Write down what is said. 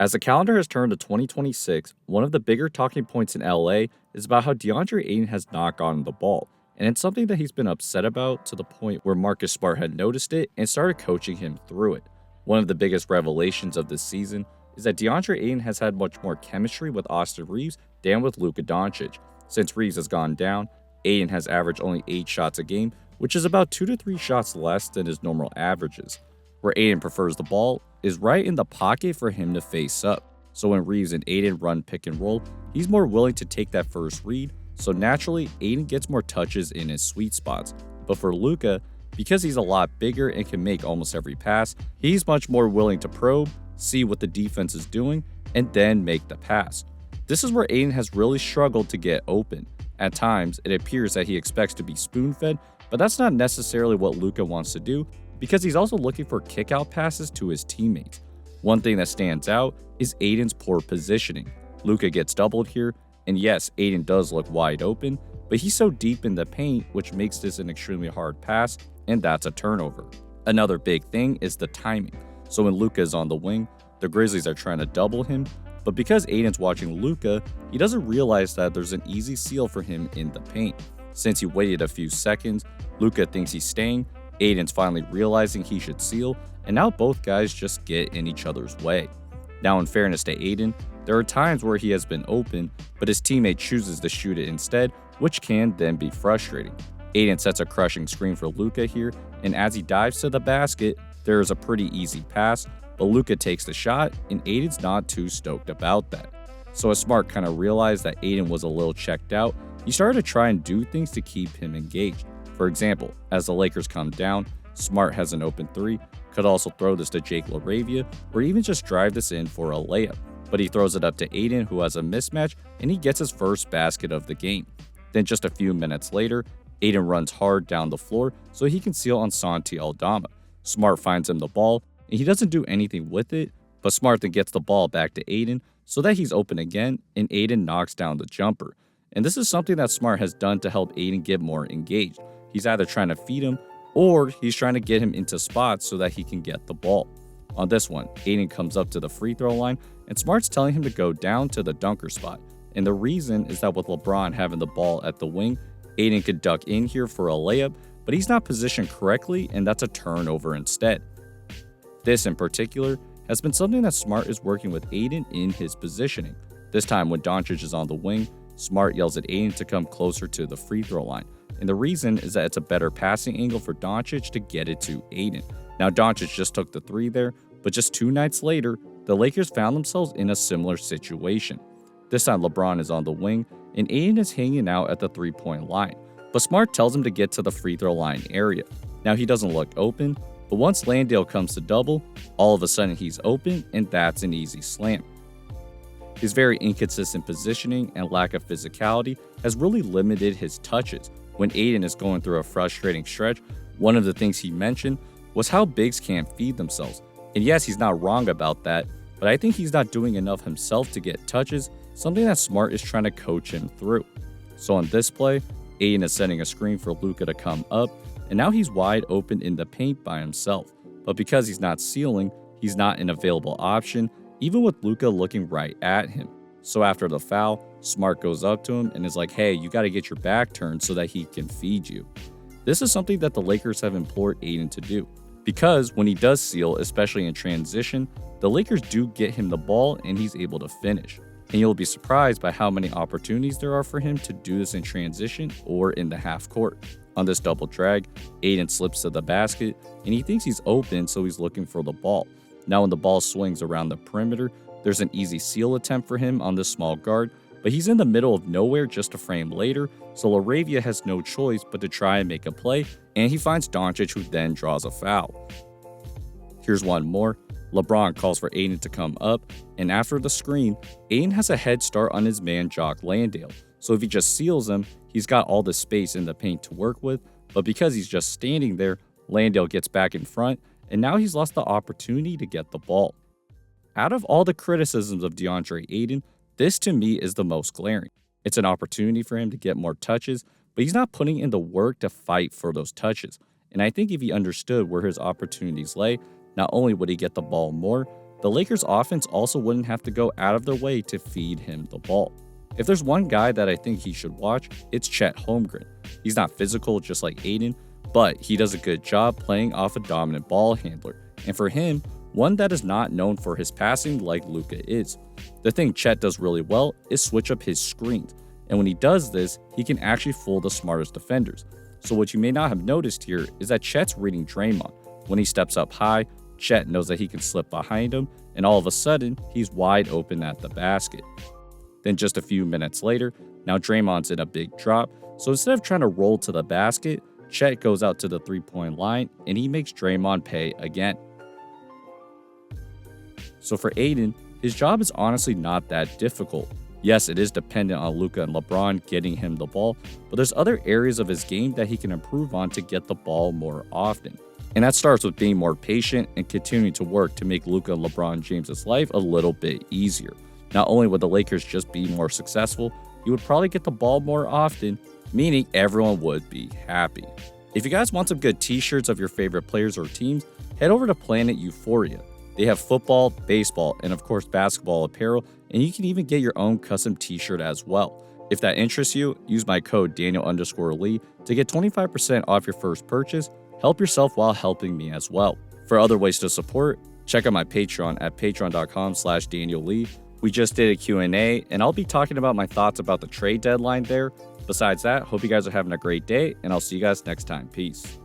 As the calendar has turned to 2026, one of the bigger talking points in LA is about how DeAndre Ayton has not gotten the ball, and it's something that he's been upset about to the point where Marcus Smart had noticed it and started coaching him through it. One of the biggest revelations of this season is that DeAndre Ayton has had much more chemistry with Austin Reeves than with Luka Doncic. Since Reeves has gone down, Ayton has averaged only 8 shots a game, which is about 2 to 3 shots less than his normal averages. Where Ayton prefers the ball is right in the pocket for him to face up. So when Reeves and Ayton run pick and roll, he's more willing to take that first read, so naturally Ayton gets more touches in his sweet spots. But for Luka, because he's a lot bigger and can make almost every pass, he's much more willing to probe, see what the defense is doing, and then make the pass. This is where Ayton has really struggled to get open. At times, it appears that he expects to be spoon-fed, but that's not necessarily what Luka wants to do, because he's also looking for kick-out passes to his teammates. One thing that stands out is Ayton's poor positioning. Luka gets doubled here, and yes, Ayton does look wide open, but he's so deep in the paint, which makes this an extremely hard pass, and that's a turnover. Another big thing is the timing. So when Luka is on the wing, the Grizzlies are trying to double him, but because Ayton's watching Luka, he doesn't realize that there's an easy seal for him in the paint. Since he waited a few seconds, Luka thinks he's staying, Ayton's finally realizing he should seal, and now both guys just get in each other's way. Now, in fairness to Ayton, there are times where he has been open, but his teammate chooses to shoot it instead, which can then be frustrating. Ayton sets a crushing screen for Luka here, and as he dives to the basket, there is a pretty easy pass, but Luka takes the shot, and Ayton's not too stoked about that. So as Smart kind of realized that Ayton was a little checked out, he started to try and do things to keep him engaged. For example, as the Lakers come down, Smart has an open 3, could also throw this to Jake LaRavia, or even just drive this in for a layup. But he throws it up to Ayton, who has a mismatch, and he gets his first basket of the game. Then just a few minutes later, Ayton runs hard down the floor so he can seal on Santi Aldama. Smart finds him the ball, and he doesn't do anything with it, but Smart then gets the ball back to Ayton so that he's open again, and Ayton knocks down the jumper. And this is something that Smart has done to help Ayton get more engaged. He's either trying to feed him, or he's trying to get him into spots so that he can get the ball. On this one, Ayton comes up to the free throw line, and Smart's telling him to go down to the dunker spot. And the reason is that with LeBron having the ball at the wing, Ayton could duck in here for a layup, but he's not positioned correctly, and that's a turnover instead. This in particular has been something that Smart is working with Ayton in his positioning. This time when Doncic is on the wing, Smart yells at Ayton to come closer to the free throw line. And the reason is that it's a better passing angle for Doncic to get it to Ayton. Now Doncic just took the 3 there, but just 2 nights later, the Lakers found themselves in a similar situation. This time LeBron is on the wing, and Ayton is hanging out at the 3-point line. But Smart tells him to get to the free throw line area. Now he doesn't look open, but once Landale comes to double, all of a sudden he's open, and that's an easy slam. His very inconsistent positioning and lack of physicality has really limited his touches. When Ayton is going through a frustrating stretch, one of the things he mentioned was how bigs can't feed themselves. And yes, he's not wrong about that, but I think he's not doing enough himself to get touches, something that Smart is trying to coach him through. So on this play, Ayton is setting a screen for Luka to come up, and now he's wide open in the paint by himself. But because he's not sealing, he's not an available option, even with Luka looking right at him. So after the foul, Smart goes up to him and is like, hey, you got to get your back turned so that he can feed you. This is something that the Lakers have implored Ayton to do, because when he does seal, especially in transition, the Lakers do get him the ball and he's able to finish. And you'll be surprised by how many opportunities there are for him to do this in transition or in the half court. On this double drag, Ayton slips to the basket and he thinks he's open, so he's looking for the ball. Now when the ball swings around the perimeter, there's an easy seal attempt for him on this small guard, but he's in the middle of nowhere just a frame later, so LaRavia has no choice but to try and make a play, and he finds Doncic, who then draws a foul. Here's one more. LeBron calls for Ayton to come up, and after the screen, Ayton has a head start on his man Jock Landale, so if he just seals him, he's got all the space in the paint to work with, but because he's just standing there, Landale gets back in front, and now he's lost the opportunity to get the ball. Out of all the criticisms of DeAndre Ayton, this to me is the most glaring. It's an opportunity for him to get more touches, but he's not putting in the work to fight for those touches. And I think if he understood where his opportunities lay, not only would he get the ball more, the Lakers offense also wouldn't have to go out of their way to feed him the ball. If there's one guy that I think he should watch, it's Chet Holmgren. He's not physical just like Ayton, but he does a good job playing off a dominant ball handler. And for him, one that is not known for his passing like Luka is. The thing Chet does really well is switch up his screens. And when he does this, he can actually fool the smartest defenders. So what you may not have noticed here is that Chet's reading Draymond. When he steps up high, Chet knows that he can slip behind him, and all of a sudden, he's wide open at the basket. Then just a few minutes later, now Draymond's in a big drop, so instead of trying to roll to the basket, Chet goes out to the three-point line, and he makes Draymond pay again. So for Ayton, his job is honestly not that difficult. Yes, it is dependent on Luka and LeBron getting him the ball, but there's other areas of his game that he can improve on to get the ball more often. And that starts with being more patient and continuing to work to make Luka and LeBron James' life a little bit easier. Not only would the Lakers just be more successful, he would probably get the ball more often, meaning everyone would be happy. If you guys want some good t-shirts of your favorite players or teams, head over to Planet Euphoria. They have football, baseball, and of course basketball apparel, and you can even get your own custom t-shirt as well. If that interests you, use my code Daniel_Lee to get 25% off your first purchase. Help yourself while helping me as well. For other ways to support, check out my Patreon at patreon.com/DanielLee. We just did a Q&A, and I'll be talking about my thoughts about the trade deadline there. Besides that, hope you guys are having a great day, and I'll see you guys next time. Peace.